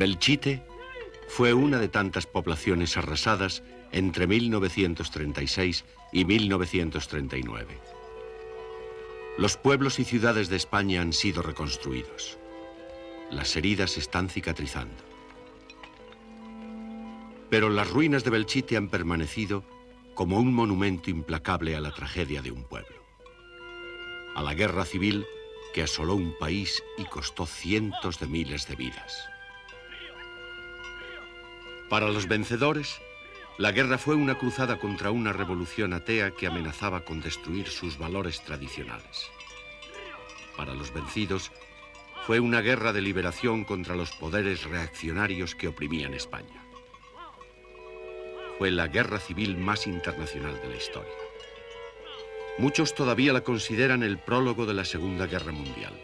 Belchite fue una de tantas poblaciones arrasadas entre 1936 y 1939. Los pueblos y ciudades de España han sido reconstruidos. Las heridas están cicatrizando. Pero las ruinas de Belchite han permanecido como un monumento implacable a la tragedia de un pueblo. A la guerra civil que asoló un país y costó cientos de miles de vidas. Para los vencedores, la guerra fue una cruzada contra una revolución atea que amenazaba con destruir sus valores tradicionales. Para los vencidos, fue una guerra de liberación contra los poderes reaccionarios que oprimían España. Fue la guerra civil más internacional de la historia. Muchos todavía la consideran el prólogo de la Segunda Guerra Mundial,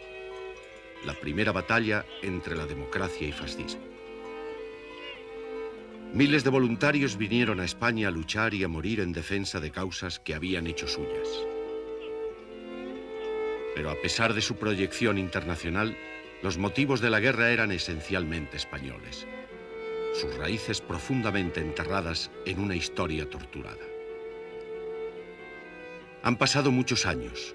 la primera batalla entre la democracia y fascismo. Miles de voluntarios vinieron a España a luchar y a morir en defensa de causas que habían hecho suyas. Pero a pesar de su proyección internacional, los motivos de la guerra eran esencialmente españoles, sus raíces profundamente enterradas en una historia torturada. Han pasado muchos años.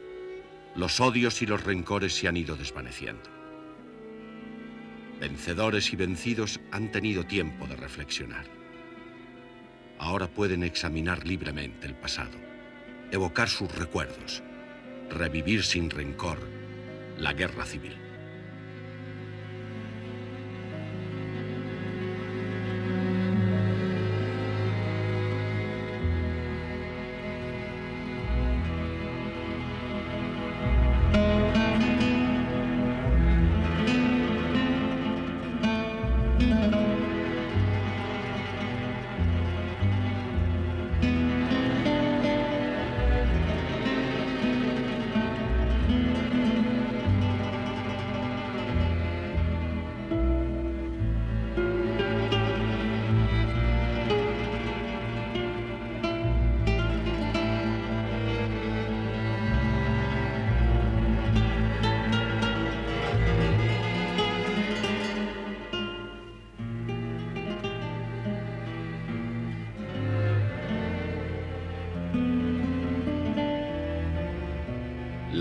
Los odios y los rencores se han ido desvaneciendo. Vencedores y vencidos han tenido tiempo de reflexionar. Ahora pueden examinar libremente el pasado, evocar sus recuerdos, revivir sin rencor la guerra civil.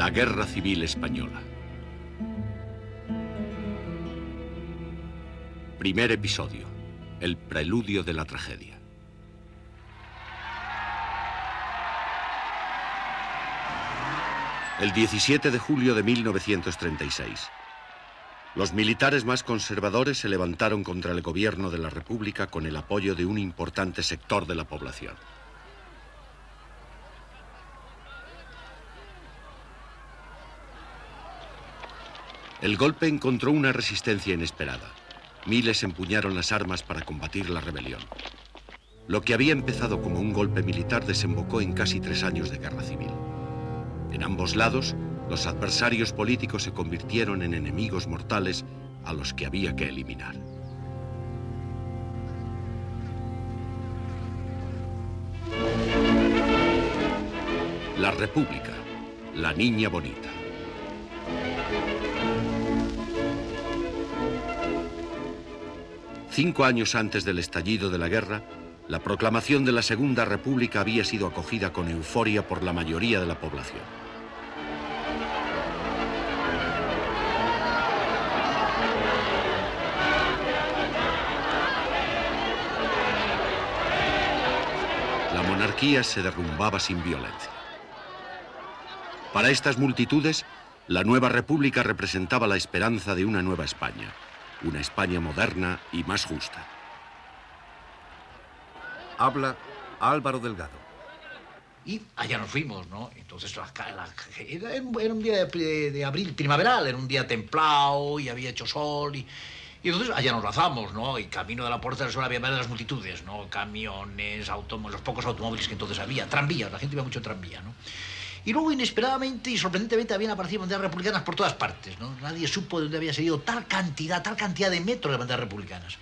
La Guerra Civil Española. Primer episodio. El preludio de la tragedia. El 17 de julio de 1936. Los militares más conservadores se levantaron contra el gobierno de la República con el apoyo de un importante sector de la población. El golpe encontró una resistencia inesperada. Miles empuñaron las armas para combatir la rebelión. Lo que había empezado como un golpe militar desembocó en casi 3 años de guerra civil. En ambos lados, los adversarios políticos se convirtieron en enemigos mortales a los que había que eliminar. La República, la niña bonita. Cinco años antes del estallido de la guerra, la proclamación de la Segunda República había sido acogida con euforia por la mayoría de la población. La monarquía se derrumbaba sin violencia. Para estas multitudes, la nueva república representaba la esperanza de una nueva España. Una España moderna y más justa. Habla Álvaro Delgado. Y allá nos fuimos, ¿no? Entonces era un día de abril, primaveral, era un día templado y había hecho sol y entonces allá nos lanzamos, ¿no? Y camino de la Puerta del Sol había varias multitudes, ¿no? Camiones, los pocos automóviles que entonces había, tranvías, la gente iba mucho en tranvía, ¿no? Y luego, inesperadamente y sorprendentemente, habían aparecido banderas republicanas por todas partes, ¿no? Nadie supo de dónde había salido tal cantidad de metros de banderas republicanas.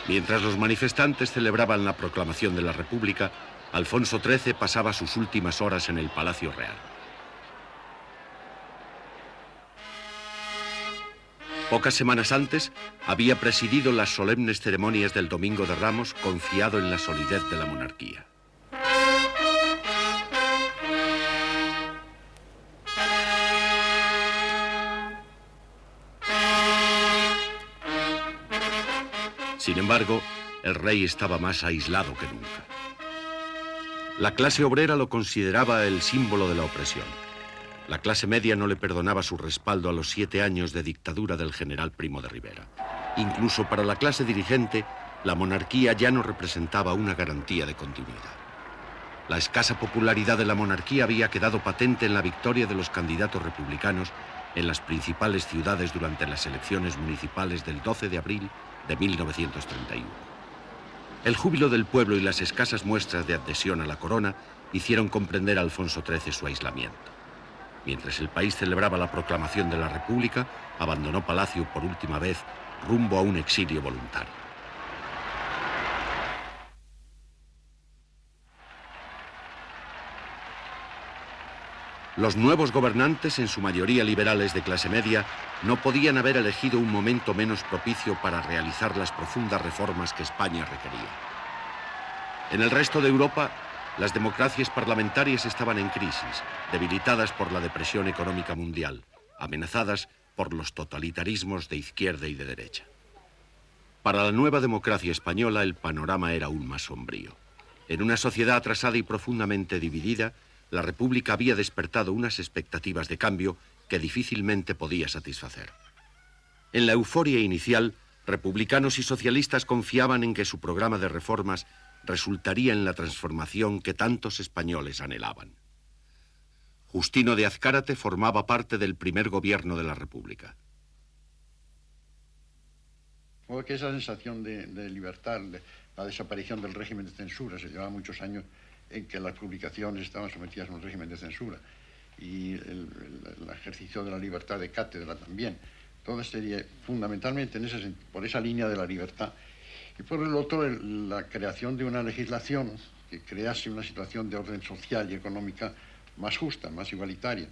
Mientras los manifestantes celebraban la proclamación de la República, Alfonso XIII pasaba sus últimas horas en el Palacio Real. Pocas semanas antes, había presidido las solemnes ceremonias del Domingo de Ramos, confiado en la solidez de la monarquía. Sin embargo, el rey estaba más aislado que nunca. La clase obrera lo consideraba el símbolo de la opresión. La clase media no le perdonaba su respaldo a los 7 años de dictadura del general Primo de Rivera. Incluso para la clase dirigente, la monarquía ya no representaba una garantía de continuidad. La escasa popularidad de la monarquía había quedado patente en la victoria de los candidatos republicanos en las principales ciudades durante las elecciones municipales del 12 de abril de 1931. El júbilo del pueblo y las escasas muestras de adhesión a la corona hicieron comprender a Alfonso XIII su aislamiento. Mientras el país celebraba la proclamación de la República, abandonó Palacio por última vez rumbo a un exilio voluntario. Los nuevos gobernantes, en su mayoría liberales de clase media, no podían haber elegido un momento menos propicio para realizar las profundas reformas que España requería. En el resto de Europa, las democracias parlamentarias estaban en crisis, debilitadas por la depresión económica mundial, amenazadas por los totalitarismos de izquierda y de derecha. Para la nueva democracia española, el panorama era aún más sombrío. En una sociedad atrasada y profundamente dividida, la República había despertado unas expectativas de cambio que difícilmente podía satisfacer. En la euforia inicial, republicanos y socialistas confiaban en que su programa de reformas resultaría en la transformación que tantos españoles anhelaban. Justino de Azcárate formaba parte del primer gobierno de la República. Porque esa sensación de libertad, la desaparición del régimen de censura, se llevaba muchos años en que las publicaciones estaban sometidas a un régimen de censura y el ejercicio de la libertad de cátedra también. Todo sería fundamentalmente por esa línea de la libertad. Y por el otro, la creación de una legislación que crease una situación de orden social y económica más justa, más igualitaria.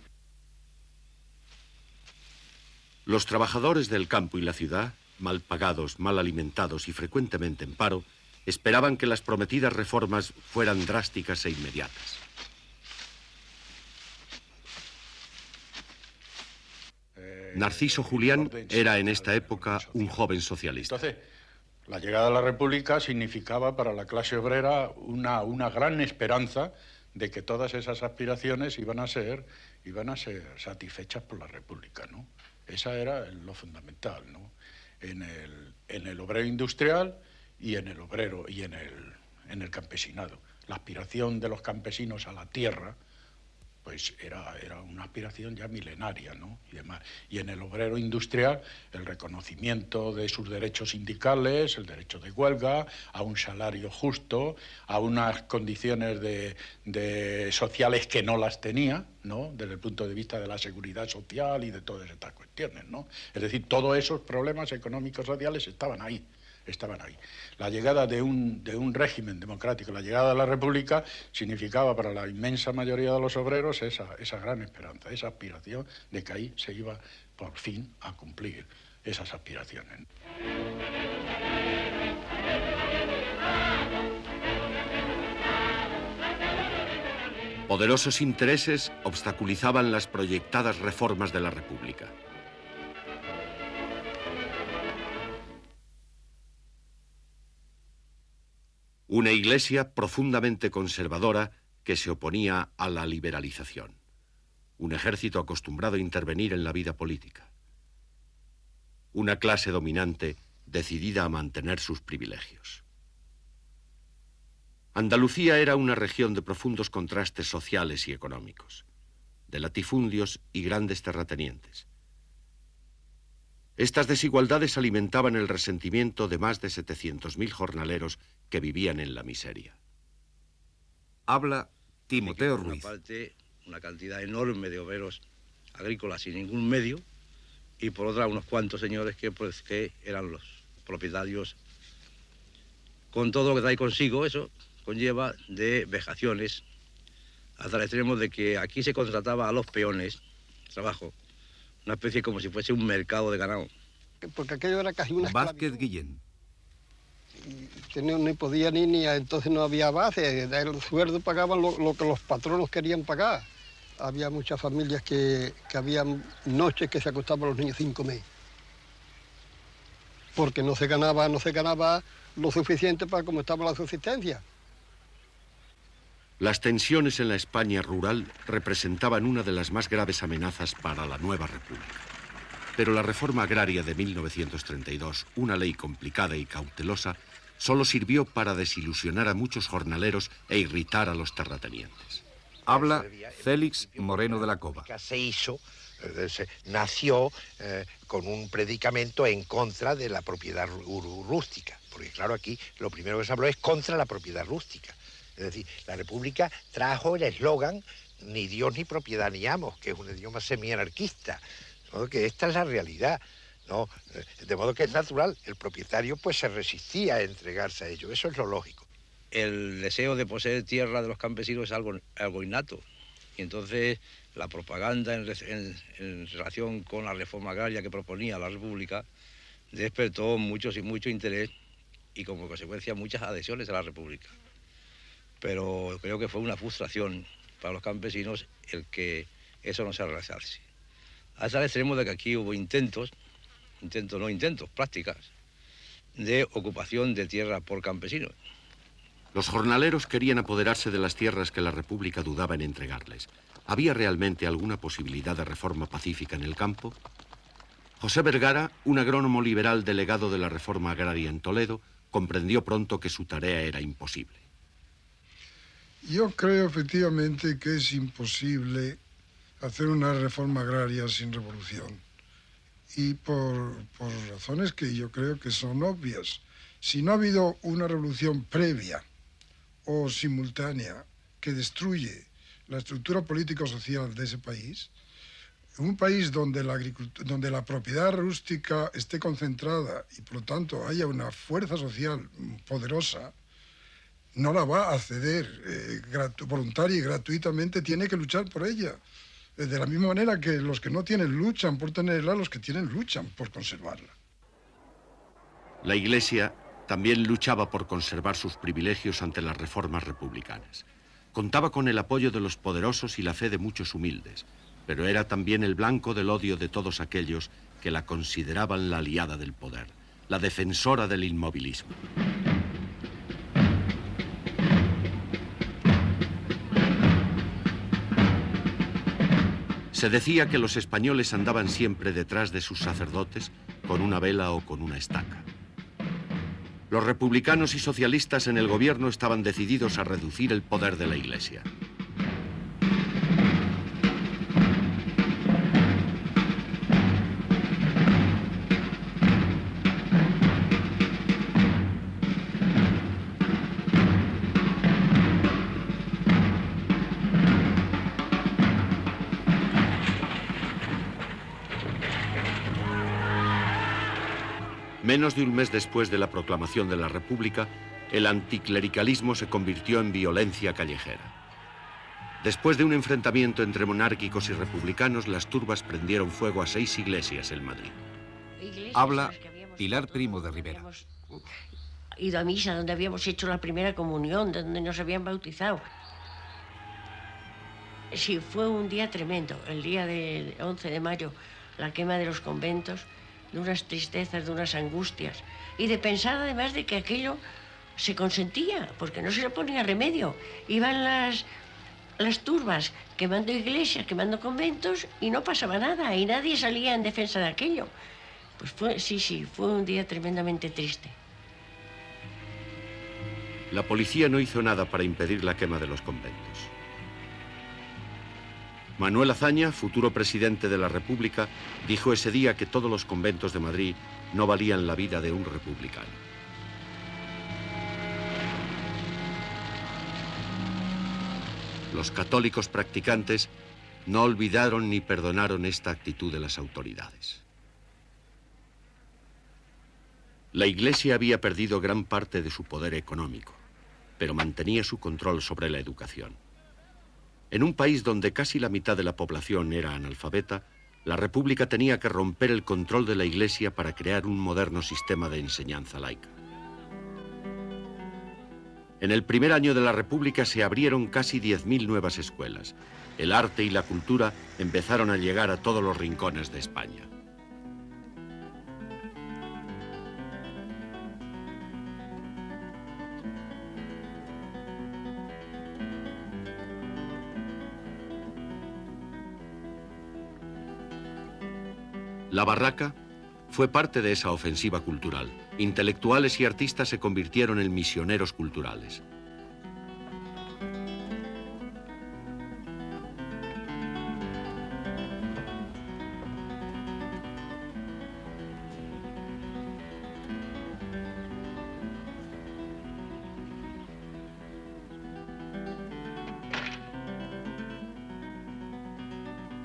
Los trabajadores del campo y la ciudad, mal pagados, mal alimentados y frecuentemente en paro, esperaban que las prometidas reformas fueran drásticas e inmediatas. Narciso Julián era en esta época un joven socialista. Entonces, la llegada de la República significaba para la clase obrera una gran esperanza de que todas esas aspiraciones iban a ser satisfechas por la República, ¿no? Esa era lo fundamental, ¿no? En el obrero industrial y en el obrero y en el campesinado. La aspiración de los campesinos a la tierra, pues era una aspiración ya milenaria, ¿no? Y demás. Y en el obrero industrial, el reconocimiento de sus derechos sindicales, el derecho de huelga, a un salario justo, a unas condiciones sociales que no las tenía, ¿no? Desde el punto de vista de la seguridad social y de todas estas cuestiones, ¿no? Es decir, todos esos problemas económicos sociales estaban ahí. La llegada de un régimen democrático, la llegada de la República, significaba para la inmensa mayoría de los obreros esa gran esperanza, esa aspiración de que ahí se iba por fin a cumplir esas aspiraciones. Poderosos intereses obstaculizaban las proyectadas reformas de la República. Una iglesia profundamente conservadora que se oponía a la liberalización. Un ejército acostumbrado a intervenir en la vida política. Una clase dominante decidida a mantener sus privilegios. Andalucía era una región de profundos contrastes sociales y económicos, de latifundios y grandes terratenientes. Estas desigualdades alimentaban el resentimiento de más de 700.000 jornaleros que vivían en la miseria. Habla Timoteo Ruiz. Por una parte, una cantidad enorme de obreros agrícolas sin ningún medio, y por otra, unos cuantos señores que eran los propietarios. Con todo lo que trae consigo, eso conlleva de vejaciones, hasta el extremo de que aquí se contrataba a los peones, trabajo, una especie como si fuese un mercado de ganado. porque aquello era casi una Vázquez Guillén. Que no podía entonces no había base, el sueldo pagaban lo que los patronos querían pagar. Había muchas familias que habían noches que se acostaban los niños sin comer. Porque no se ganaba lo suficiente para cómo estaba la subsistencia. Las tensiones en la España rural representaban una de las más graves amenazas para la nueva república. Pero la reforma agraria de 1932, una ley complicada y cautelosa, solo sirvió para desilusionar a muchos jornaleros e irritar a los terratenientes. Habla Félix Moreno de la Cova. Nació con un predicamento en contra de la propiedad rústica, porque claro, aquí lo primero que se habló es contra la propiedad rústica. Es decir, la República trajo el eslogan ni Dios ni propiedad ni amos, que es un idioma semi-anarquista, ¿no? Que esta es la realidad, ¿no? De modo que es natural, el propietario pues se resistía a entregarse a ello, eso es lo lógico. El deseo de poseer tierra de los campesinos es algo innato, y entonces la propaganda en relación con la reforma agraria que proponía la República despertó mucho interés y como consecuencia muchas adhesiones a la República. Pero creo que fue una frustración para los campesinos el que eso no se realizase. Hasta el extremo de que aquí hubo prácticas de ocupación de tierra por campesinos. Los jornaleros querían apoderarse de las tierras que la República dudaba en entregarles. ¿Había realmente alguna posibilidad de reforma pacífica en el campo? José Vergara, un agrónomo liberal delegado de la reforma agraria en Toledo, comprendió pronto que su tarea era imposible. Yo creo efectivamente que es imposible hacer una reforma agraria sin revolución. Y por razones que yo creo que son obvias. Si no ha habido una revolución previa o simultánea que destruye la estructura político-social de ese país, un país donde la propiedad rústica esté concentrada y por lo tanto haya una fuerza social poderosa, no la va a ceder voluntaria y gratuitamente, tiene que luchar por ella. De la misma manera que los que no tienen luchan por tenerla, los que tienen luchan por conservarla. La Iglesia también luchaba por conservar sus privilegios ante las reformas republicanas. Contaba con el apoyo de los poderosos y la fe de muchos humildes, pero era también el blanco del odio de todos aquellos que la consideraban la aliada del poder, la defensora del inmovilismo. Se decía que los españoles andaban siempre detrás de sus sacerdotes con una vela o con una estaca. Los republicanos y socialistas en el gobierno estaban decididos a reducir el poder de la Iglesia. Menos de un mes después de la proclamación de la República, el anticlericalismo se convirtió en violencia callejera. Después de un enfrentamiento entre monárquicos y republicanos, las turbas prendieron fuego a 6 iglesias en Madrid. Habla Pilar Primo de Rivera. Ido a misa, donde habíamos hecho la primera comunión, donde nos habían bautizado. Sí, fue un día tremendo, el día del 11 de mayo, la quema de los conventos, de unas tristezas, de unas angustias, y de pensar además de que aquello se consentía, porque no se le ponía remedio. Iban las turbas quemando iglesias, quemando conventos, y no pasaba nada, y nadie salía en defensa de aquello. Pues fue un día tremendamente triste. La policía no hizo nada para impedir la quema de los conventos. Manuel Azaña, futuro presidente de la República, dijo ese día que todos los conventos de Madrid no valían la vida de un republicano. Los católicos practicantes no olvidaron ni perdonaron esta actitud de las autoridades. La Iglesia había perdido gran parte de su poder económico, pero mantenía su control sobre la educación. En un país donde casi la mitad de la población era analfabeta, La República tenía que romper el control de la Iglesia para crear un moderno sistema de enseñanza laica. En el primer año de la República se abrieron casi 10.000 nuevas escuelas. El arte y la cultura empezaron a llegar a todos los rincones de España. La Barraca fue parte de esa ofensiva cultural. Intelectuales y artistas se convirtieron en misioneros culturales.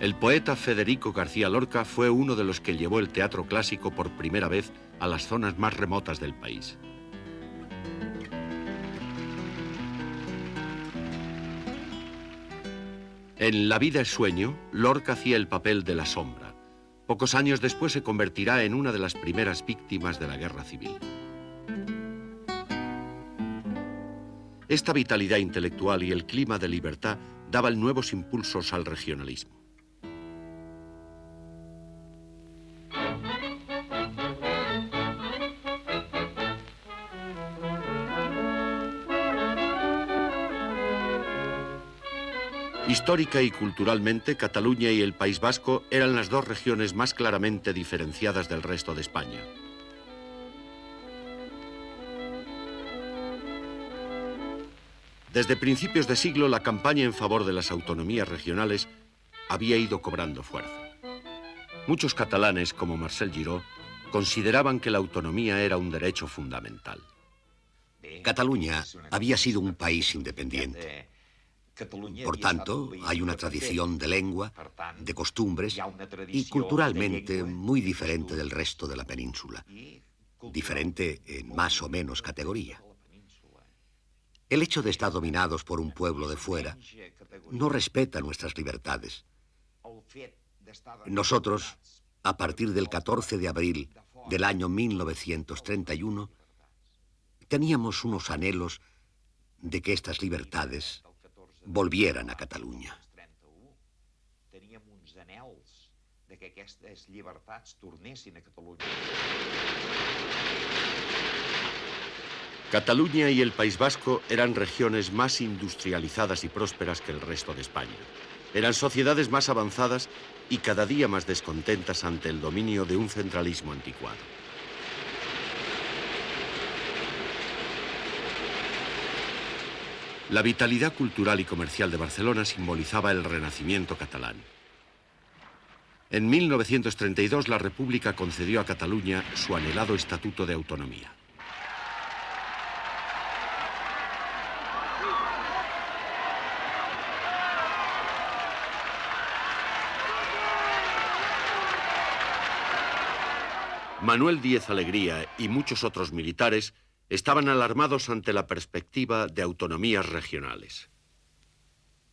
El poeta Federico García Lorca fue uno de los que llevó el teatro clásico por primera vez a las zonas más remotas del país. En La vida es sueño, Lorca hacía el papel de la sombra. Pocos años después se convertirá en una de las primeras víctimas de la guerra civil. Esta vitalidad intelectual y el clima de libertad daban nuevos impulsos al regionalismo. Histórica y culturalmente, Cataluña y el País Vasco eran las dos regiones más claramente diferenciadas del resto de España. Desde principios de siglo, la campaña en favor de las autonomías regionales había ido cobrando fuerza. Muchos catalanes, como Marcel Giró, consideraban que la autonomía era un derecho fundamental. Cataluña había sido un país independiente. Por tanto, hay una tradición de lengua, de costumbres y culturalmente muy diferente del resto de la península. Diferente en más o menos categoría. El hecho de estar dominados por un pueblo de fuera no respeta nuestras libertades. Nosotros, a partir del 14 de abril del año 1931, teníamos unos anhelos de que estas libertades volvieran a Cataluña. Cataluña y el País Vasco eran regiones más industrializadas y prósperas que el resto de España. Eran sociedades más avanzadas y cada día más descontentas ante el dominio de un centralismo anticuado. La vitalidad cultural y comercial de Barcelona simbolizaba el renacimiento catalán. En 1932 la República concedió a Cataluña su anhelado estatuto de autonomía. Manuel Díez Alegría y muchos otros militares estaban alarmados ante la perspectiva de autonomías regionales.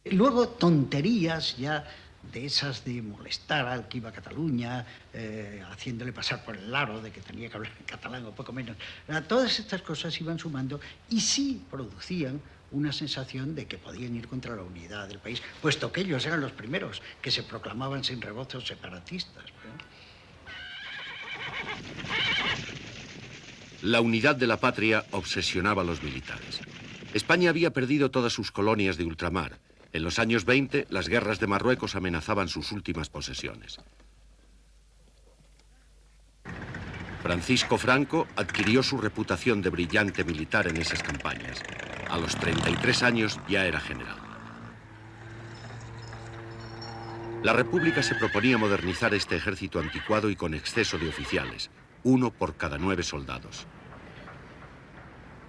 Luego tonterías ya de esas de molestar al que iba a Cataluña, haciéndole pasar por el aro de que tenía que hablar en catalán o poco menos. Todas estas cosas iban sumando y sí producían una sensación de que podían ir contra la unidad del país, puesto que ellos eran los primeros que se proclamaban sin rebozos separatistas, ¿no? La unidad de la patria obsesionaba a los militares. España había perdido todas sus colonias de ultramar. En los años 20, las guerras de Marruecos amenazaban sus últimas posesiones. Francisco Franco adquirió su reputación de brillante militar en esas campañas. A los 33 años ya era general. La República se proponía modernizar este ejército anticuado y con exceso de oficiales, uno por cada 9 soldados.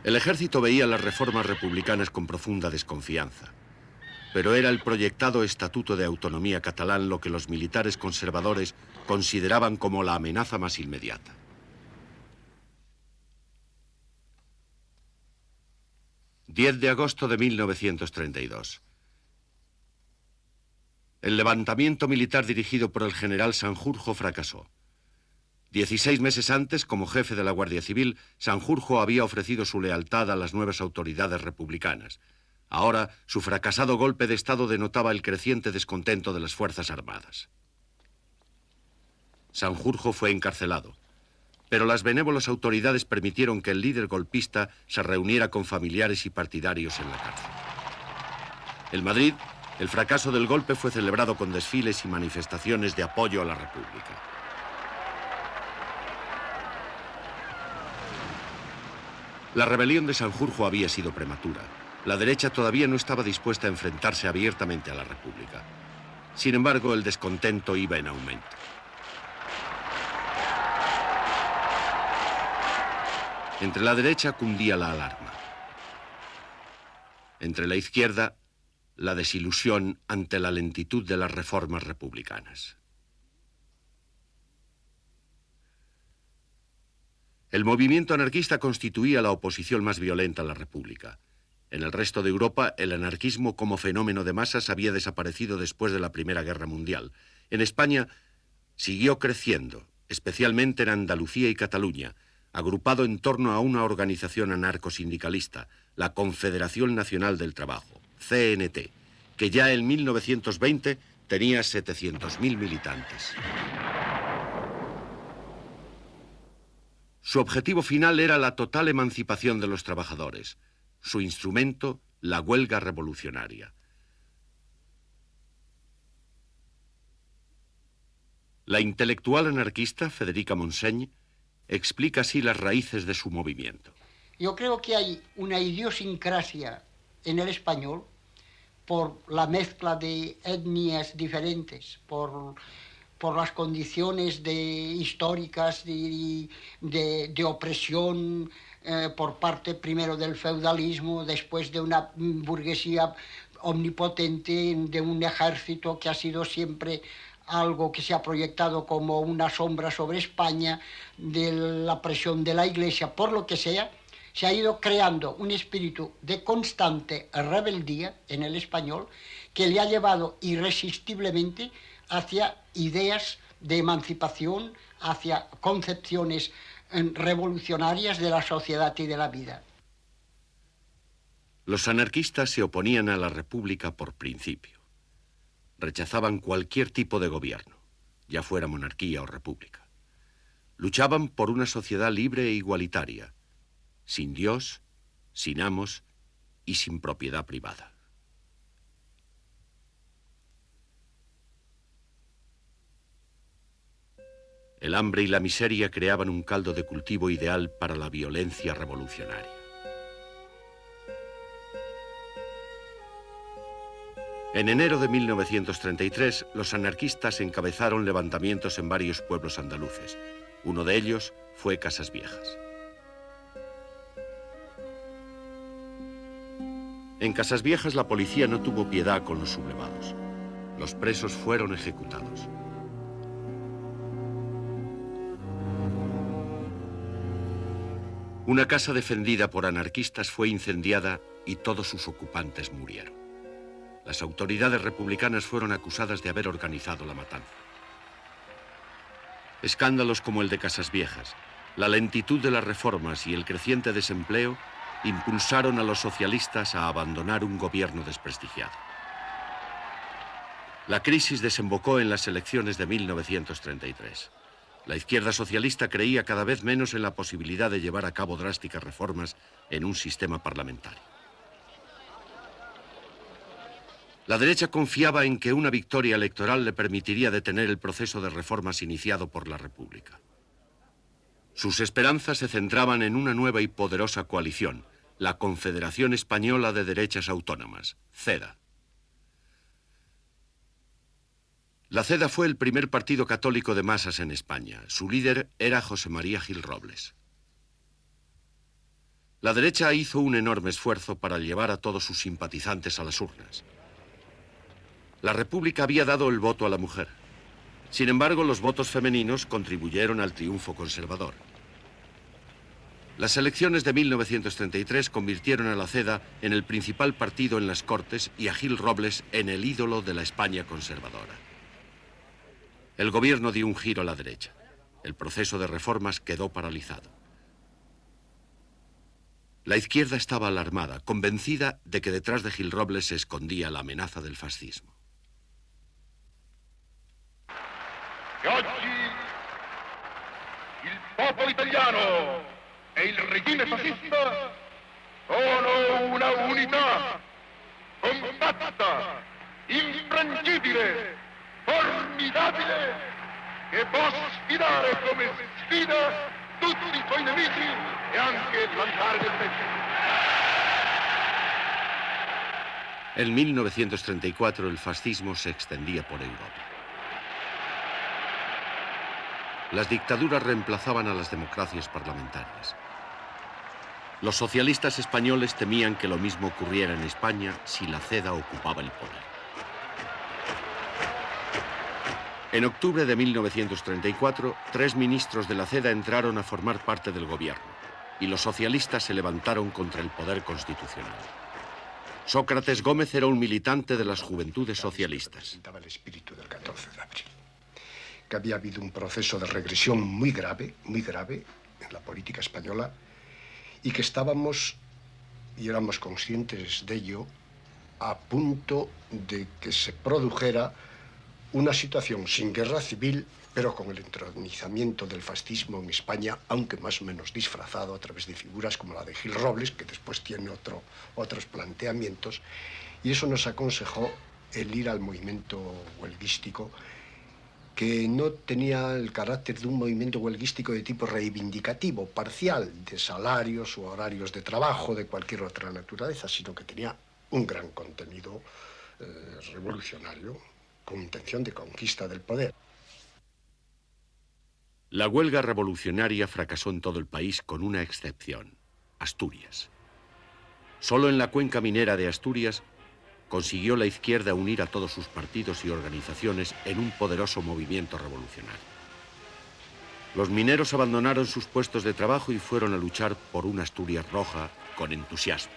El ejército veía las reformas republicanas con profunda desconfianza, pero era el proyectado Estatuto de Autonomía catalán lo que los militares conservadores consideraban como la amenaza más inmediata. ...10 de agosto de 1932... El levantamiento militar dirigido por el general Sanjurjo fracasó. 16 meses antes, como jefe de la Guardia Civil, Sanjurjo había ofrecido su lealtad a las nuevas autoridades republicanas. Ahora, su fracasado golpe de Estado denotaba el creciente descontento de las Fuerzas Armadas. Sanjurjo fue encarcelado, pero las benévolas autoridades permitieron que el líder golpista se reuniera con familiares y partidarios en la cárcel. En Madrid, el fracaso del golpe fue celebrado con desfiles y manifestaciones de apoyo a la República. La rebelión de Sanjurjo había sido prematura. La derecha todavía no estaba dispuesta a enfrentarse abiertamente a la República. Sin embargo, el descontento iba en aumento. Entre la derecha cundía la alarma. Entre la izquierda, la desilusión ante la lentitud de las reformas republicanas. El movimiento anarquista constituía la oposición más violenta a la República. En el resto de Europa, el anarquismo como fenómeno de masas había desaparecido después de la Primera Guerra Mundial. En España siguió creciendo, especialmente en Andalucía y Cataluña, agrupado en torno a una organización anarcosindicalista, la Confederación Nacional del Trabajo, CNT, que ya en 1920 tenía 700.000 militantes. Su objetivo final era la total emancipación de los trabajadores. Su instrumento, la huelga revolucionaria. La intelectual anarquista Federica Montseny explica así las raíces de su movimiento. Yo creo que hay una idiosincrasia en el español por la mezcla de etnias diferentes, por las condiciones históricas de opresión por parte primero del feudalismo, después de una burguesía omnipotente, de un ejército que ha sido siempre algo que se ha proyectado como una sombra sobre España, de la presión de la Iglesia, por lo que sea, se ha ido creando un espíritu de constante rebeldía en el español que le ha llevado irresistiblemente hacia ideas de emancipación, hacia concepciones revolucionarias de la sociedad y de la vida. Los anarquistas se oponían a la República por principio. Rechazaban cualquier tipo de gobierno, ya fuera monarquía o república. Luchaban por una sociedad libre e igualitaria, sin Dios, sin amos y sin propiedad privada. El hambre y la miseria creaban un caldo de cultivo ideal para la violencia revolucionaria. En enero de 1933, los anarquistas encabezaron levantamientos en varios pueblos andaluces. Uno de ellos fue Casas Viejas. En Casas Viejas la policía no tuvo piedad con los sublevados. Los presos fueron ejecutados. Una casa defendida por anarquistas fue incendiada y todos sus ocupantes murieron. Las autoridades republicanas fueron acusadas de haber organizado la matanza. Escándalos como el de Casas Viejas, la lentitud de las reformas y el creciente desempleo impulsaron a los socialistas a abandonar un gobierno desprestigiado. La crisis desembocó en las elecciones de 1933. La izquierda socialista creía cada vez menos en la posibilidad de llevar a cabo drásticas reformas en un sistema parlamentario. La derecha confiaba en que una victoria electoral le permitiría detener el proceso de reformas iniciado por la República. Sus esperanzas se centraban en una nueva y poderosa coalición, la Confederación Española de Derechas Autónomas, CEDA. La CEDA fue el primer partido católico de masas en España. Su líder era José María Gil Robles. La derecha hizo un enorme esfuerzo para llevar a todos sus simpatizantes a las urnas. La República había dado el voto a la mujer. Sin embargo, los votos femeninos contribuyeron al triunfo conservador. Las elecciones de 1933 convirtieron a la CEDA en el principal partido en las Cortes y a Gil Robles en el ídolo de la España conservadora. El gobierno dio un giro a la derecha. El proceso de reformas quedó paralizado. La izquierda estaba alarmada, convencida de que detrás de Gil Robles se escondía la amenaza del fascismo. Che oggi il popolo italiano e il regime fascista sono una unità compatta, infrangibile, formidabile, che può sfidare come sfida tutti i suoi nemici e anche lanciare del pecho. En 1934 el fascismo se extendía por Europa. Las dictaduras reemplazaban a las democracias parlamentarias. Los socialistas españoles temían que lo mismo ocurriera en España si la CEDA ocupaba el poder. En octubre de 1934, 3 ministros de la CEDA entraron a formar parte del gobierno y los socialistas se levantaron contra el poder constitucional. Sócrates Gómez era un militante de las Juventudes Socialistas. El espíritu del 14 de abril. Que había habido un proceso de regresión muy grave en la política española y que estábamos, y éramos conscientes de ello, a punto de que se produjera una situación sin guerra civil, pero con el entronizamiento del fascismo en España, aunque más o menos disfrazado a través de figuras como la de Gil Robles, que después tiene otros planteamientos, y eso nos aconsejó el ir al movimiento huelguístico, que no tenía el carácter de un movimiento huelguístico de tipo reivindicativo, parcial, de salarios o horarios de trabajo, de cualquier otra naturaleza, sino que tenía un gran contenido revolucionario, con intención de conquista del poder. La huelga revolucionaria fracasó en todo el país con una excepción, Asturias. Solo en la cuenca minera de Asturias consiguió la izquierda unir a todos sus partidos y organizaciones en un poderoso movimiento revolucionario. Los mineros abandonaron sus puestos de trabajo y fueron a luchar por una Asturias roja con entusiasmo.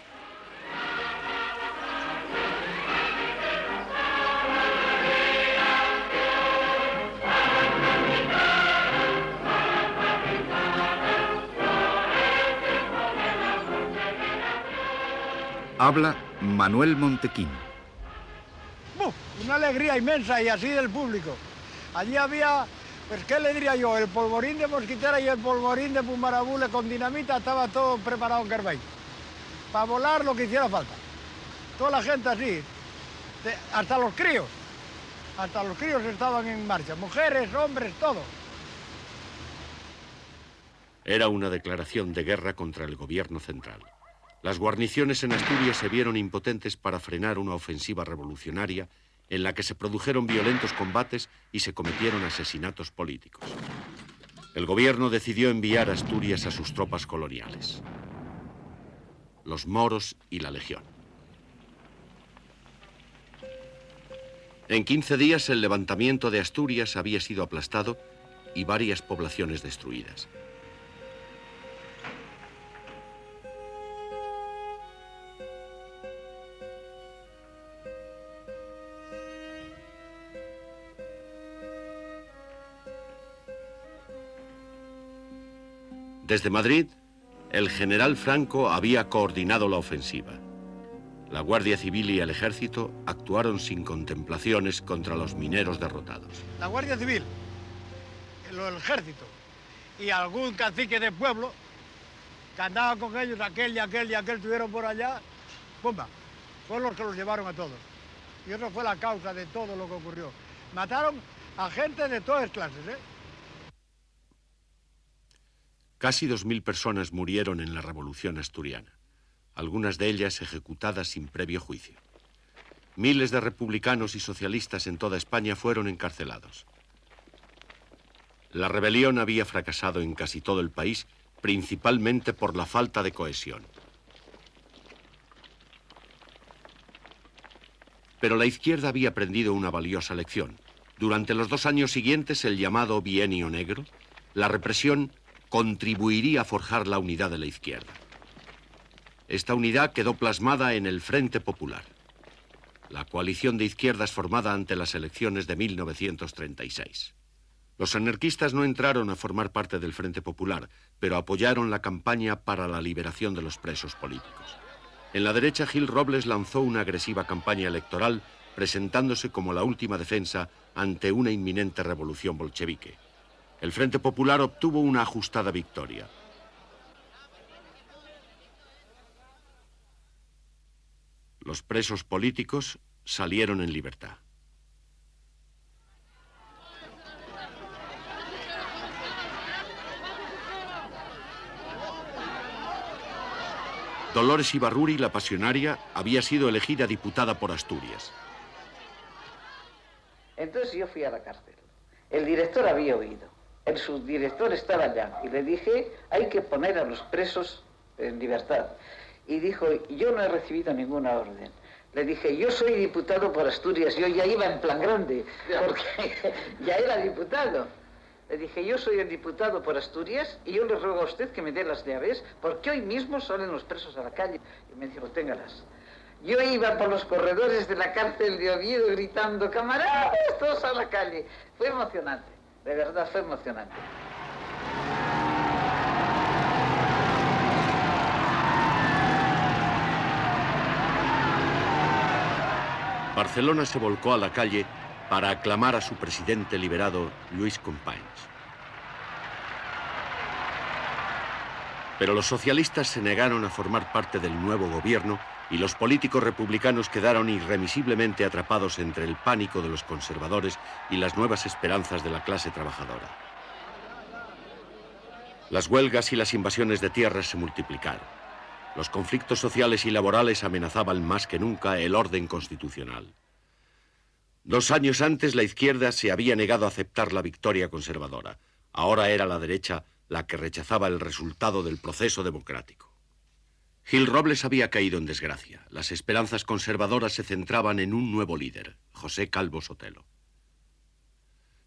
Habla Manuel Montequín. Una alegría inmensa y así del público. Allí había, pues qué le diría yo, el polvorín de Mosquitera y el polvorín de Pumarabule con dinamita, estaba todo preparado en Carbay. Para volar lo que hiciera falta. Toda la gente así, hasta los críos estaban en marcha, mujeres, hombres, todo. Era una declaración de guerra contra el gobierno central. Las guarniciones en Asturias se vieron impotentes para frenar una ofensiva revolucionaria en la que se produjeron violentos combates y se cometieron asesinatos políticos. El gobierno decidió enviar a Asturias a sus tropas coloniales, los moros y la Legión. En 15 días el levantamiento de Asturias había sido aplastado y varias poblaciones destruidas. Desde Madrid, el general Franco había coordinado la ofensiva. La Guardia Civil y el Ejército actuaron sin contemplaciones contra los mineros derrotados. La Guardia Civil, el Ejército y algún cacique de pueblo que andaba con ellos, aquel y aquel estuvieron por allá, ¡pumba! Fueron los que los llevaron a todos. Y eso fue la causa de todo lo que ocurrió. Mataron a gente de todas clases, ¿eh? Casi 2000 personas murieron en la Revolución Asturiana, algunas de ellas ejecutadas sin previo juicio. Miles de republicanos y socialistas en toda España fueron encarcelados. La rebelión había fracasado en casi todo el país, principalmente por la falta de cohesión. Pero la izquierda había aprendido una valiosa lección. Durante los 2 años siguientes, el llamado Bienio Negro, la represión contribuiría a forjar la unidad de la izquierda. Esta unidad quedó plasmada en el Frente Popular, la coalición de izquierdas formada ante las elecciones de 1936. Los anarquistas no entraron a formar parte del Frente Popular, pero apoyaron la campaña para la liberación de los presos políticos. En la derecha, Gil Robles lanzó una agresiva campaña electoral, presentándose como la última defensa ante una inminente revolución bolchevique. El Frente Popular obtuvo una ajustada victoria. Los presos políticos salieron en libertad. Dolores Ibarruri, la pasionaria, había sido elegida diputada por Asturias. Entonces yo fui a la cárcel. El director había oído. El subdirector estaba allá. Y le dije, hay que poner a los presos en libertad. Y dijo, yo no he recibido ninguna orden. Le dije, yo soy diputado por Asturias. Yo ya iba en plan grande, porque ya era diputado. Le dije, yo soy el diputado por Asturias y yo le ruego a usted que me dé las llaves, porque hoy mismo salen los presos a la calle. Y me dijo, téngalas. Yo iba por los corredores de la cárcel de Oviedo gritando, camaradas, todos a la calle. Fue emocionante, de verdad fue emocionante. Barcelona se volcó a la calle para aclamar a su presidente liberado, Lluís Companys. Pero los socialistas se negaron a formar parte del nuevo gobierno y los políticos republicanos quedaron irremisiblemente atrapados entre el pánico de los conservadores y las nuevas esperanzas de la clase trabajadora. Las huelgas y las invasiones de tierras se multiplicaron. Los conflictos sociales y laborales amenazaban más que nunca el orden constitucional. 2 años antes, la izquierda se había negado a aceptar la victoria conservadora. Ahora era la derecha la que rechazaba el resultado del proceso democrático. Gil Robles había caído en desgracia. Las esperanzas conservadoras se centraban en un nuevo líder, José Calvo Sotelo.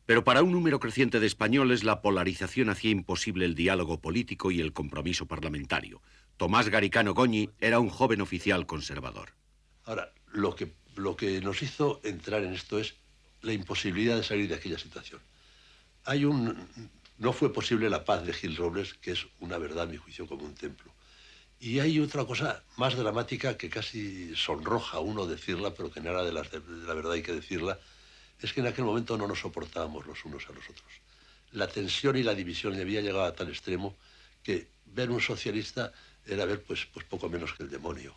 Pero para un número creciente de españoles, la polarización hacía imposible el diálogo político y el compromiso parlamentario. Tomás Garicano Goñi era un joven oficial conservador. Ahora, lo que nos hizo entrar en esto es la imposibilidad de salir de aquella situación. No fue posible la paz de Gil Robles, que es una verdad, a mi juicio, como un templo. Y hay otra cosa más dramática que casi sonroja a uno decirla, pero que en aras de la verdad hay que decirla, es que en aquel momento no nos soportábamos los unos a los otros. La tensión y la división había llegado a tal extremo que ver un socialista era ver pues poco menos que el demonio.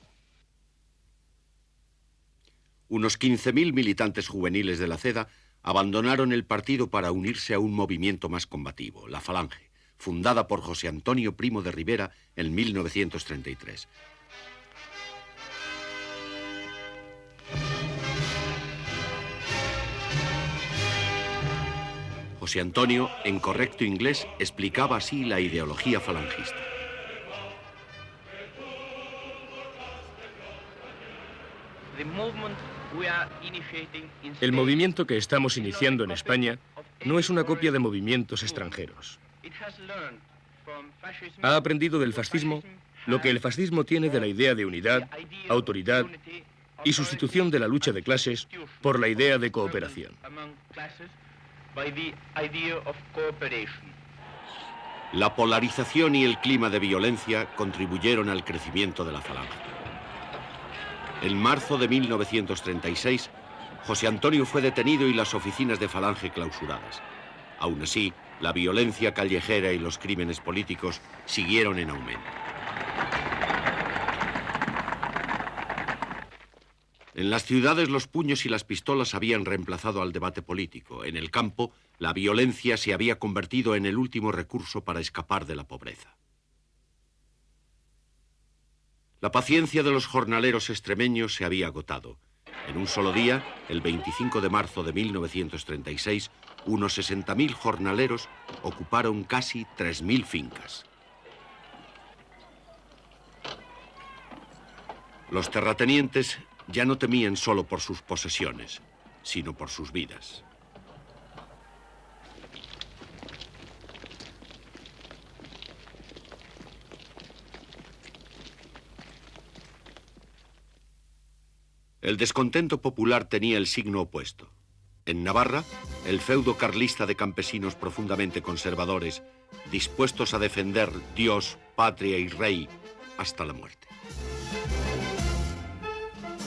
Unos 15.000 militantes juveniles de la CEDA abandonaron el partido para unirse a un movimiento más combativo, la Falange, fundada por José Antonio Primo de Rivera en 1933. José Antonio, en correcto inglés, explicaba así la ideología falangista. El movimiento que estamos iniciando en España no es una copia de movimientos extranjeros. Ha aprendido del fascismo lo que el fascismo tiene de la idea de unidad, autoridad y sustitución de la lucha de clases por la idea de cooperación. La polarización y el clima de violencia contribuyeron al crecimiento de la Falange. En marzo de 1936, José Antonio fue detenido y las oficinas de Falange clausuradas. Aún así, la violencia callejera y los crímenes políticos siguieron en aumento. En las ciudades los puños y las pistolas habían reemplazado al debate político. En el campo, la violencia se había convertido en el último recurso para escapar de la pobreza. La paciencia de los jornaleros extremeños se había agotado. En un solo día, el 25 de marzo de 1936, unos 60.000 jornaleros ocuparon casi 3.000 fincas. Los terratenientes ya no temían solo por sus posesiones, sino por sus vidas. El descontento popular tenía el signo opuesto. En Navarra, el feudo carlista de campesinos profundamente conservadores, dispuestos a defender Dios, patria y rey hasta la muerte.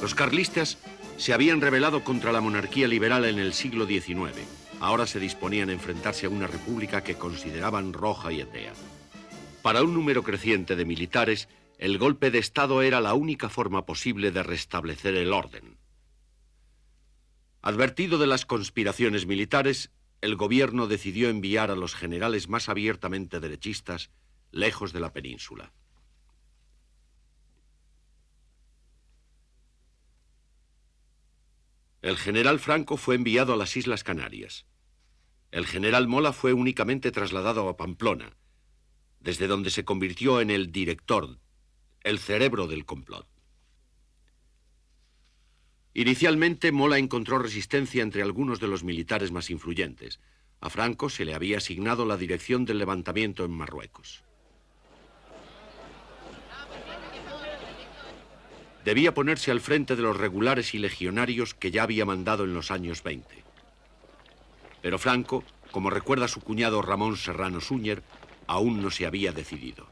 Los carlistas se habían rebelado contra la monarquía liberal en el siglo XIX. Ahora se disponían a enfrentarse a una república que consideraban roja y atea. Para un número creciente de militares, el golpe de Estado era la única forma posible de restablecer el orden. Advertido de las conspiraciones militares, el gobierno decidió enviar a los generales más abiertamente derechistas lejos de la península. El general Franco fue enviado a las Islas Canarias. El general Mola fue únicamente trasladado a Pamplona, desde donde se convirtió en el director, el cerebro del complot. Inicialmente, Mola encontró resistencia entre algunos de los militares más influyentes. A Franco se le había asignado la dirección del levantamiento en Marruecos. Debía ponerse al frente de los regulares y legionarios que ya había mandado en los años 20. Pero Franco, como recuerda su cuñado Ramón Serrano Súñer, aún no se había decidido.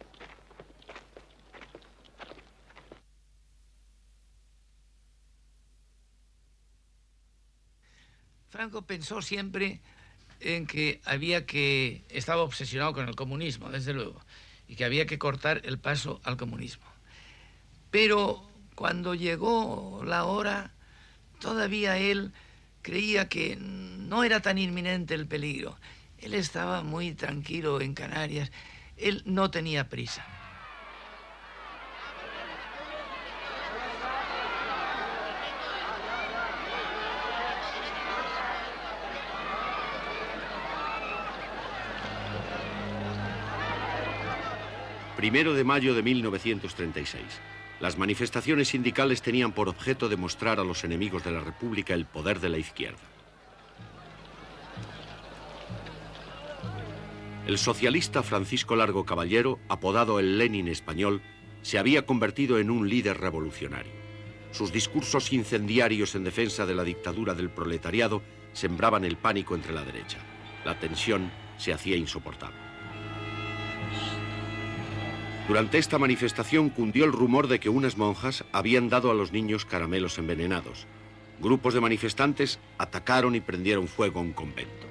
Franco pensó siempre en que estaba obsesionado con el comunismo, desde luego, y que había que cortar el paso al comunismo. Pero cuando llegó la hora, todavía él creía que no era tan inminente el peligro. Él estaba muy tranquilo en Canarias, él no tenía prisa. Primero de mayo de 1936. Las manifestaciones sindicales tenían por objeto demostrar a los enemigos de la República el poder de la izquierda. El socialista Francisco Largo Caballero, apodado el Lenin español, se había convertido en un líder revolucionario. Sus discursos incendiarios en defensa de la dictadura del proletariado sembraban el pánico entre la derecha. La tensión se hacía insoportable. Durante esta manifestación cundió el rumor de que unas monjas habían dado a los niños caramelos envenenados. Grupos de manifestantes atacaron y prendieron fuego a un convento.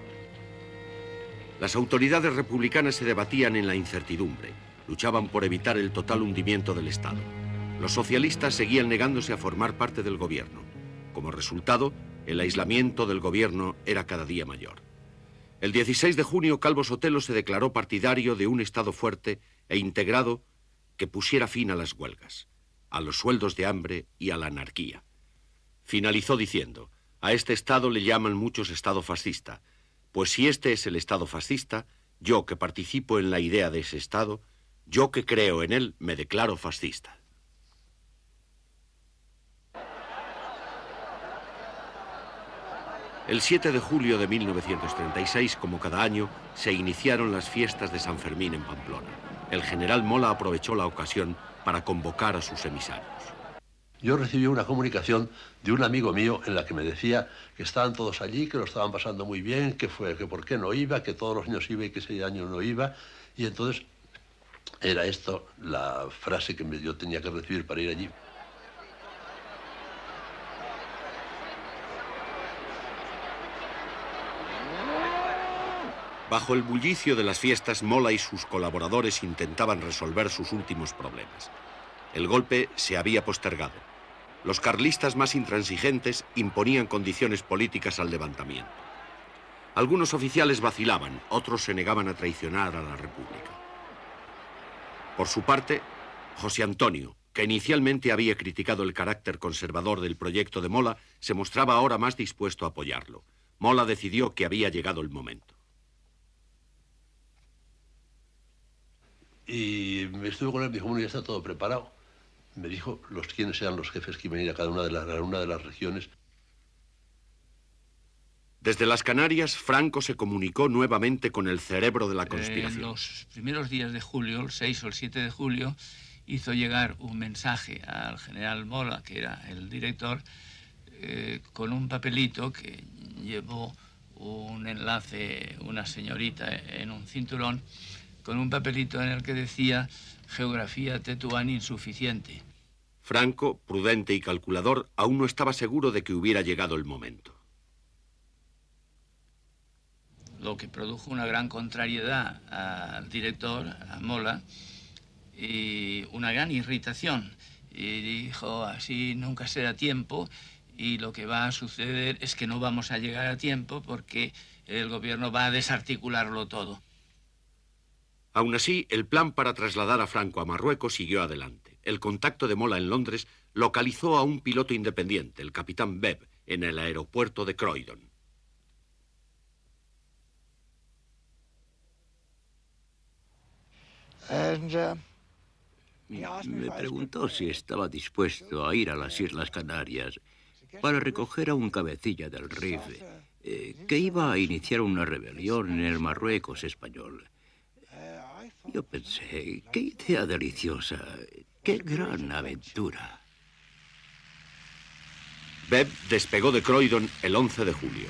Las autoridades republicanas se debatían en la incertidumbre. Luchaban por evitar el total hundimiento del Estado. Los socialistas seguían negándose a formar parte del gobierno. Como resultado, el aislamiento del gobierno era cada día mayor. El 16 de junio, Calvo Sotelo se declaró partidario de un Estado fuerte e integrado que pusiera fin a las huelgas, a los sueldos de hambre y a la anarquía. Finalizó diciendo: a este Estado le llaman muchos Estado fascista, pues si este es el Estado fascista, yo que participo en la idea de ese Estado, yo que creo en él, me declaro fascista. El 7 de julio de 1936, como cada año, se iniciaron las fiestas de San Fermín en Pamplona. El general Mola aprovechó la ocasión para convocar a sus emisarios. Yo recibí una comunicación de un amigo mío en la que me decía que estaban todos allí, que lo estaban pasando muy bien, que por qué no iba, que todos los años iba y que ese año no iba. Y entonces era esto la frase que yo tenía que recibir para ir allí. Bajo el bullicio de las fiestas, Mola y sus colaboradores intentaban resolver sus últimos problemas. El golpe se había postergado. Los carlistas más intransigentes imponían condiciones políticas al levantamiento. Algunos oficiales vacilaban, otros se negaban a traicionar a la República. Por su parte, José Antonio, que inicialmente había criticado el carácter conservador del proyecto de Mola, se mostraba ahora más dispuesto a apoyarlo. Mola decidió que había llegado el momento. Y me estuve con él, me dijo: bueno, ya está todo preparado. Me dijo quiénes eran los jefes que iban a ir a cada una de las regiones. Desde las Canarias, Franco se comunicó nuevamente con el cerebro de la conspiración. En los primeros días de julio, el 6 o el 7 de julio, hizo llegar un mensaje al general Mola, que era el director, con un papelito que llevó un enlace, una señorita en un cinturón, con un papelito en el que decía geografía tetuán insuficiente. Franco, prudente y calculador, aún no estaba seguro de que hubiera llegado el momento. Lo que produjo una gran contrariedad al director, a Mola, y una gran irritación. Y dijo, así nunca será tiempo, y lo que va a suceder es que no vamos a llegar a tiempo porque el gobierno va a desarticularlo todo. Aún así, el plan para trasladar a Franco a Marruecos siguió adelante. El contacto de Mola en Londres localizó a un piloto independiente, el capitán Webb, en el aeropuerto de Croydon. Me preguntó si estaba dispuesto a ir a las Islas Canarias para recoger a un cabecilla del RIF que iba a iniciar una rebelión en el Marruecos español. Yo pensé, qué idea deliciosa, qué gran aventura. Webb despegó de Croydon el 11 de julio.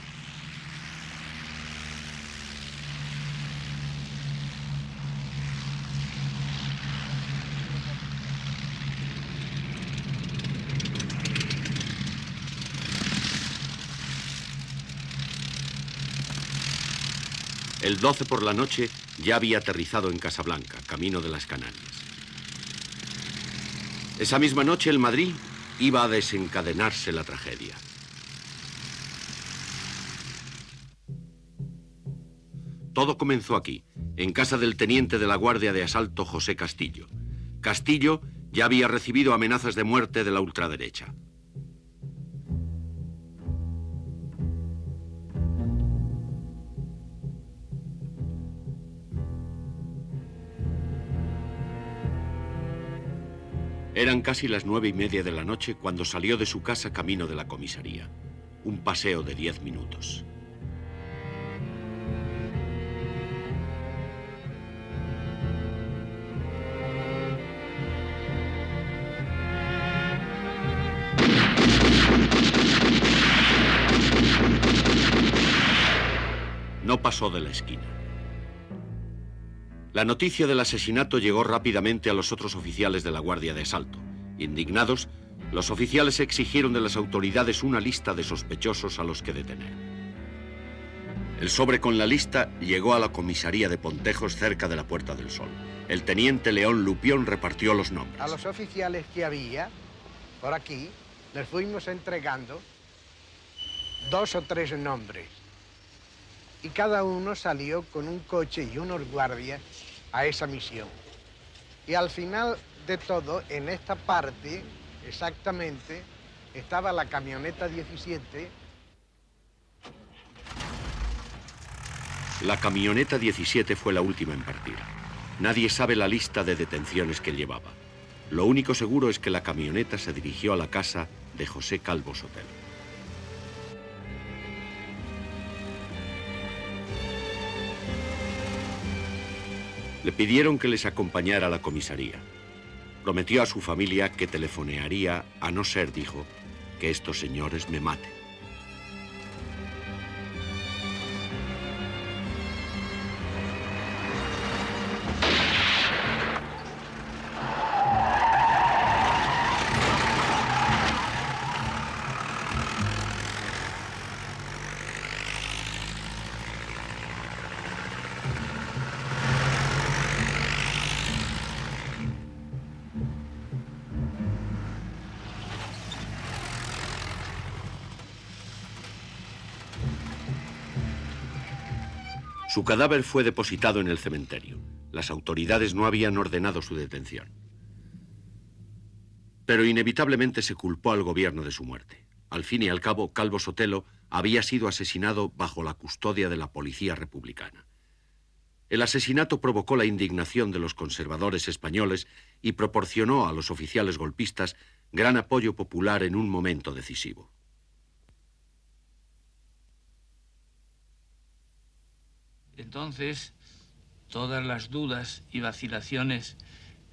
El 12 por la noche ya había aterrizado en Casablanca, camino de las Canarias. Esa misma noche en Madrid iba a desencadenarse la tragedia. Todo comenzó aquí, en casa del teniente de la Guardia de Asalto José Castillo. Castillo ya había recibido amenazas de muerte de la ultraderecha. Eran casi las 9:30 de la noche cuando salió de su casa camino de la comisaría. Un paseo de 10 minutos. No pasó de la esquina. La noticia del asesinato llegó rápidamente a los otros oficiales de la Guardia de Asalto. Indignados, los oficiales exigieron de las autoridades una lista de sospechosos a los que detener. El sobre con la lista llegó a la comisaría de Pontejos cerca de la Puerta del Sol. El teniente León Lupión repartió los nombres. A los oficiales que había por aquí les fuimos entregando 2 o 3 nombres. Y cada uno salió con un coche y unos guardias a esa misión. Y al final de todo, en esta parte, exactamente, estaba la camioneta 17. La camioneta 17 fue la última en partir. Nadie sabe la lista de detenciones que llevaba. Lo único seguro es que la camioneta se dirigió a la casa de José Calvo Sotelo. Le pidieron que les acompañara a la comisaría. Prometió a su familia que telefonearía, a no ser, dijo, que estos señores me maten. Su cadáver fue depositado en el cementerio. Las autoridades no habían ordenado su detención. Pero inevitablemente se culpó al gobierno de su muerte. Al fin y al cabo, Calvo Sotelo había sido asesinado bajo la custodia de la policía republicana. El asesinato provocó la indignación de los conservadores españoles y proporcionó a los oficiales golpistas gran apoyo popular en un momento decisivo. Entonces, todas las dudas y vacilaciones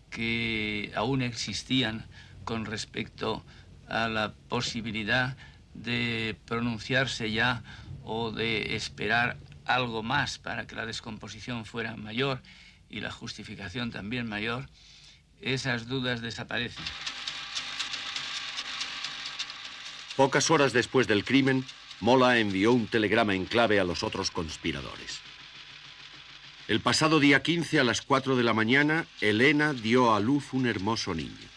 que aún existían con respecto a la posibilidad de pronunciarse ya o de esperar algo más para que la descomposición fuera mayor y la justificación también mayor, esas dudas desaparecen. Pocas horas después del crimen, Mola envió un telegrama en clave a los otros conspiradores. El pasado día 15 a las 4 de la mañana, Elena dio a luz un hermoso niño.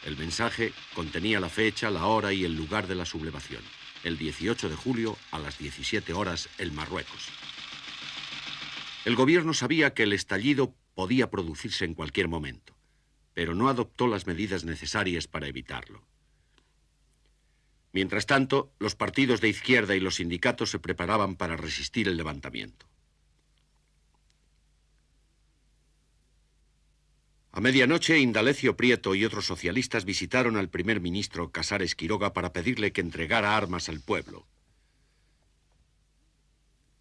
El mensaje contenía la fecha, la hora y el lugar de la sublevación. El 18 de julio a las 17 horas en Marruecos. El gobierno sabía que el estallido podía producirse en cualquier momento, pero no adoptó las medidas necesarias para evitarlo. Mientras tanto, los partidos de izquierda y los sindicatos se preparaban para resistir el levantamiento. A medianoche, Indalecio Prieto y otros socialistas visitaron al primer ministro Casares Quiroga para pedirle que entregara armas al pueblo.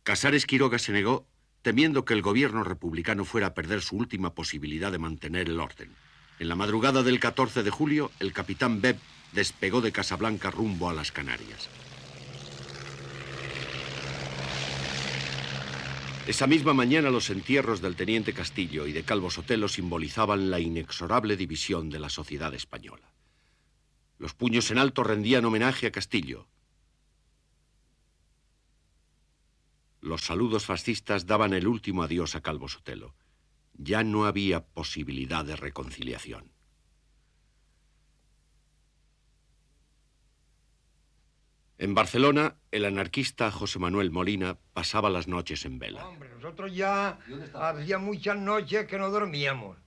Casares Quiroga se negó, temiendo que el gobierno republicano fuera a perder su última posibilidad de mantener el orden. En la madrugada del 14 de julio, el capitán Beb despegó de Casablanca rumbo a las Canarias. Esa misma mañana los entierros del teniente Castillo y de Calvo Sotelo simbolizaban la inexorable división de la sociedad española. Los puños en alto rendían homenaje a Castillo. Los saludos fascistas daban el último adiós a Calvo Sotelo. Ya no había posibilidad de reconciliación. En Barcelona, el anarquista José Manuel Molina pasaba las noches en vela. Hombre, nosotros ya hacía muchas noches que no dormíamos,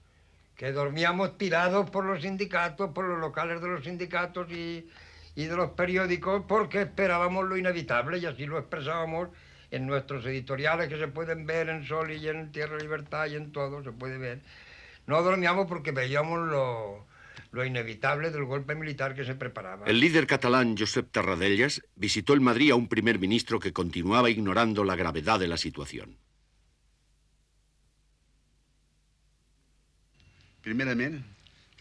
que dormíamos tirados por los sindicatos, por los locales de los sindicatos y de los periódicos, porque esperábamos lo inevitable y así lo expresábamos en nuestros editoriales que se pueden ver en Sol y en Tierra de Libertad y en todo, se puede ver. No dormíamos porque veíamos lo inevitable del golpe militar que se preparaba. El líder catalán Josep Tarradellas visitó en Madrid a un primer ministro que continuaba ignorando la gravedad de la situación.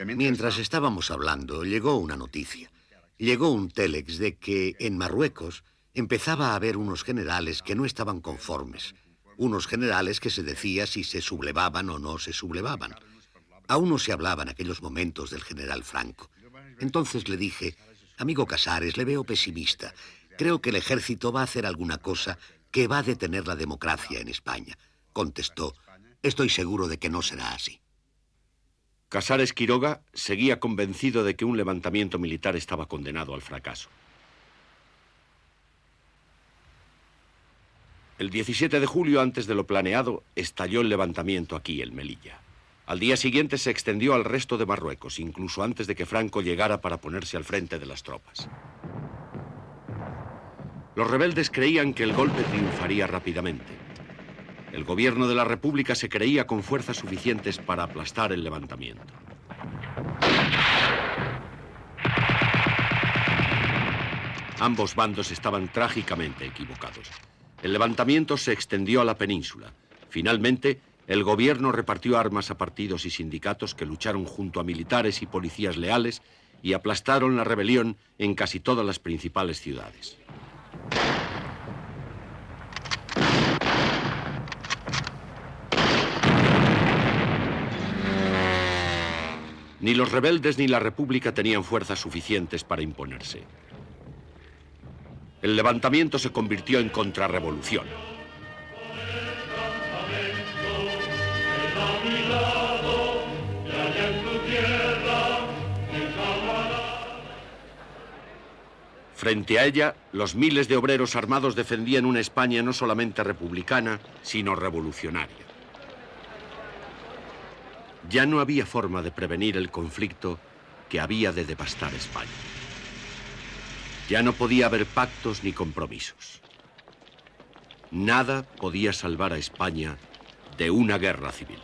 Mientras estábamos hablando, llegó una noticia. Llegó un télex de que en Marruecos empezaba a haber unos generales que no estaban conformes. Unos generales que se decía si se sublevaban o no se sublevaban. Aún no se hablaba en aquellos momentos del general Franco. Entonces le dije, amigo Casares, le veo pesimista. Creo que el ejército va a hacer alguna cosa que va a detener la democracia en España. Contestó, estoy seguro de que no será así. Casares Quiroga seguía convencido de que un levantamiento militar estaba condenado al fracaso. El 17 de julio, antes de lo planeado, estalló el levantamiento aquí, en Melilla. Al día siguiente se extendió al resto de Marruecos, incluso antes de que Franco llegara para ponerse al frente de las tropas. Los rebeldes creían que el golpe triunfaría rápidamente. El gobierno de la República se creía con fuerzas suficientes para aplastar el levantamiento. Ambos bandos estaban trágicamente equivocados. El levantamiento se extendió a la península. Finalmente, el gobierno repartió armas a partidos y sindicatos que lucharon junto a militares y policías leales y aplastaron la rebelión en casi todas las principales ciudades. Ni los rebeldes ni la República tenían fuerzas suficientes para imponerse. El levantamiento se convirtió en contrarrevolución. Frente a ella, los miles de obreros armados defendían una España no solamente republicana, sino revolucionaria. Ya no había forma de prevenir el conflicto que había de devastar España. Ya no podía haber pactos ni compromisos. Nada podía salvar a España de una guerra civil.